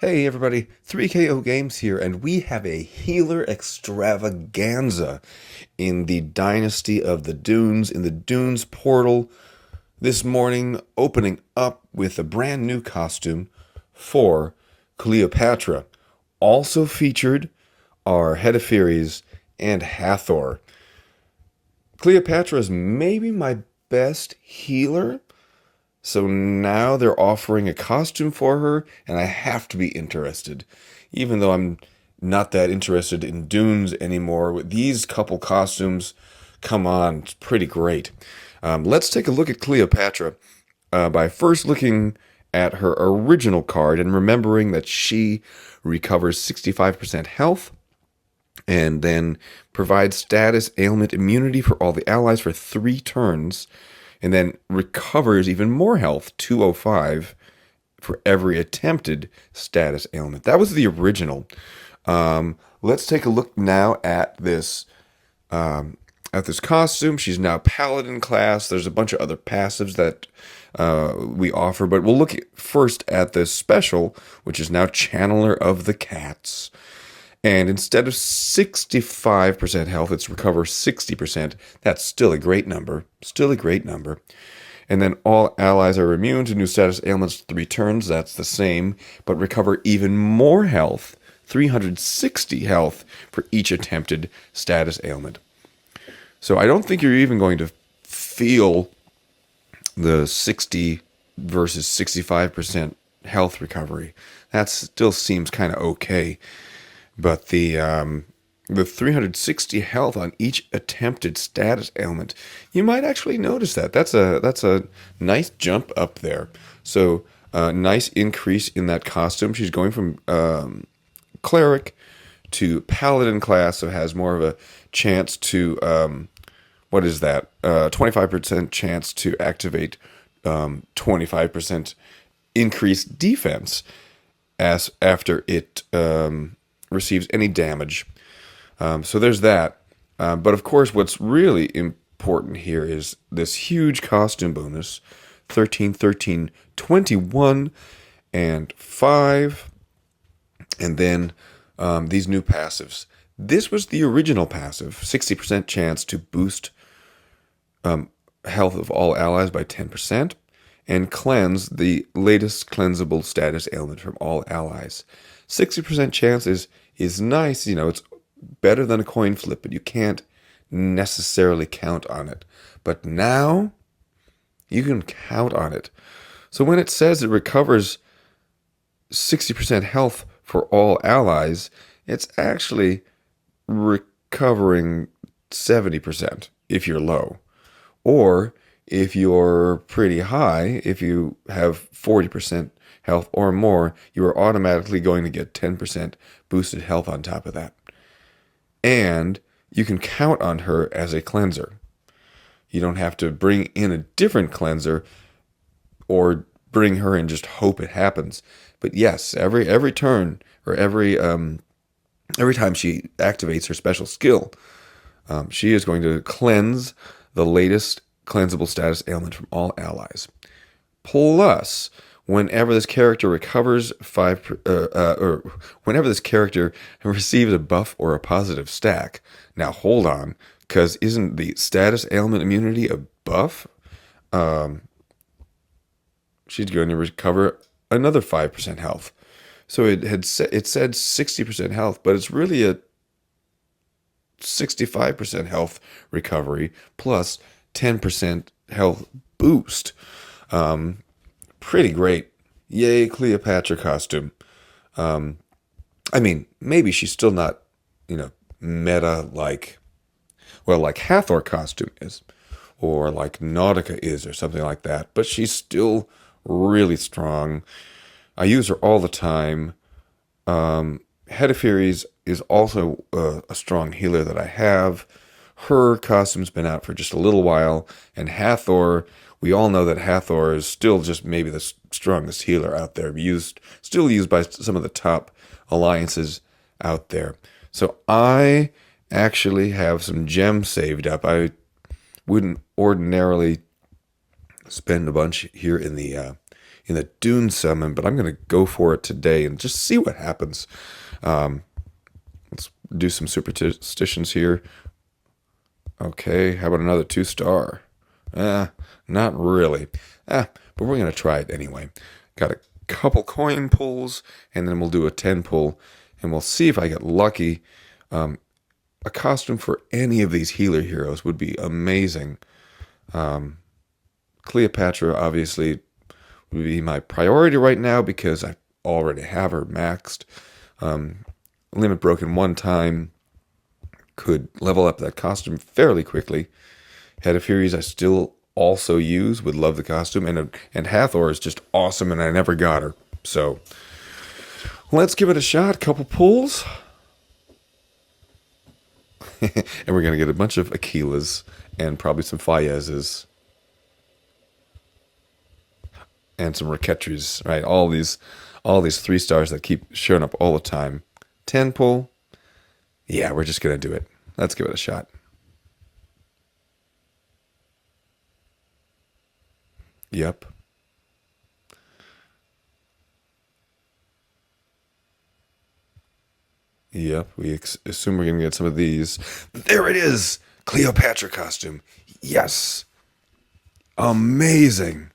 Hey everybody, 3KO Games here, and we have a healer extravaganza in the Dynasty of the Dunes, in the Dunes portal this morning, opening up with a brand new costume for Cleopatra. Also featured are Hedipheres and Hathor. Cleopatra is maybe my best healer, so now they're offering a costume for her, and I have to be interested. Even though I'm not that interested in Dunes anymore, with these couple costumes, come on, it's pretty great. Let's take a look at Cleopatra by first looking at her original card and remembering that she recovers 65% health and then provides status ailment immunity for all the allies for 3 turns, and then recovers even more health, 205, for every attempted status ailment. That was the original. Let's take a look now at this costume. She's now Paladin class. There's a bunch of other passives that we offer, but we'll look first at this special, which is now Channeler of the Cats. And instead of 65% health, it's recover 60%. That's still a great number. Still a great number. And then all allies are immune to new status ailments 3 turns. That's the same, but recover even more health, 360 health for each attempted status ailment. So I don't think you're even going to feel the 60 versus 65% health recovery. That still seems kind of okay. But the 360 health on each attempted status ailment, you might actually notice that. That's a nice jump up there. So nice increase in that costume. She's going from cleric to paladin class, so has more of a chance to what is that? 25% chance to activate 25% increased defense as after it receives any damage. So there's that. But of course, what's really important here is this huge costume bonus: 13, 13, 21, and 5. And then these new passives. This was the original passive: 60% chance to boost health of all allies by 10%, and cleanse the latest cleansable status ailment from all allies. 60% chance is nice. You know, it's better than a coin flip, but you can't necessarily count on it. But now you can count on it. So when it says it recovers 60% health for all allies, it's actually recovering 70% if you're low. Or if you're pretty high, if you have 40% health or more, you are automatically going to get 10% boosted health on top of that. And you can count on her as a cleanser. You don't have to bring in a different cleanser or bring her and just hope it happens. But yes, every turn or every time she activates her special skill, she is going to cleanse the latest cleansable status ailment from all allies. Plus, whenever this character recovers or whenever this character receives a buff or a positive stack. Now hold on, because isn't the status ailment immunity a buff? She's going to recover another 5% health. So it said 60% health, but it's really a 65% health recovery plus 10% health boost. Pretty great. Yay, Cleopatra costume. I mean, maybe she's still not, meta like Hathor costume is, or like Nautica is, or something like that. But she's still really strong. I use her all the time. Hedipheres is also a strong healer that I have. Her costume's been out for just a little while, and Hathor, we all know that Hathor is still just maybe the strongest healer out there, still used by some of the top alliances out there. So I actually have some gems saved up. I wouldn't ordinarily spend a bunch here in the in the Dune summon, but I'm going to go for it today and just see what happens. Let's do some superstitions here. Okay, how about another 2-star? Not really. But we're going to try it anyway. Got a couple coin pulls, and then we'll do a 10 pull, and we'll see if I get lucky. A costume for any of these healer heroes would be amazing. Cleopatra, obviously, would be my priority right now because I already have her maxed. Limit broken one time, could level up that costume fairly quickly. Head of Furies I still also use, would love the costume, and Hathor is just awesome, and I never got her. So let's give it a shot. Couple pulls. And we're going to get a bunch of Aquilas and probably some Fayezes. And some Raketris, right? All these 3-stars that keep showing up all the time. 10 pull. Yeah, we're just going to do it. Let's give it a shot. Yep. Yep, we assume we're going to get some of these. There it is! Cleopatra costume. Yes! Amazing!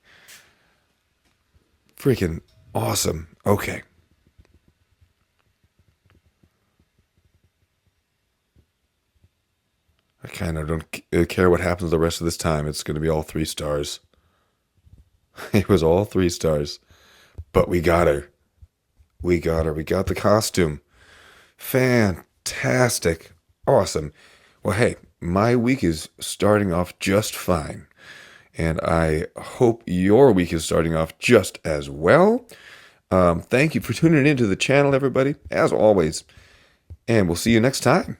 Freaking awesome. Okay. I kind of don't care what happens the rest of this time. It's going to be all 3 stars. It was all 3 stars. But we got her. We got her. We got the costume. Fantastic. Awesome. Well, hey, my week is starting off just fine. And I hope your week is starting off just as well. Thank you for tuning into the channel, everybody, as always. And we'll see you next time.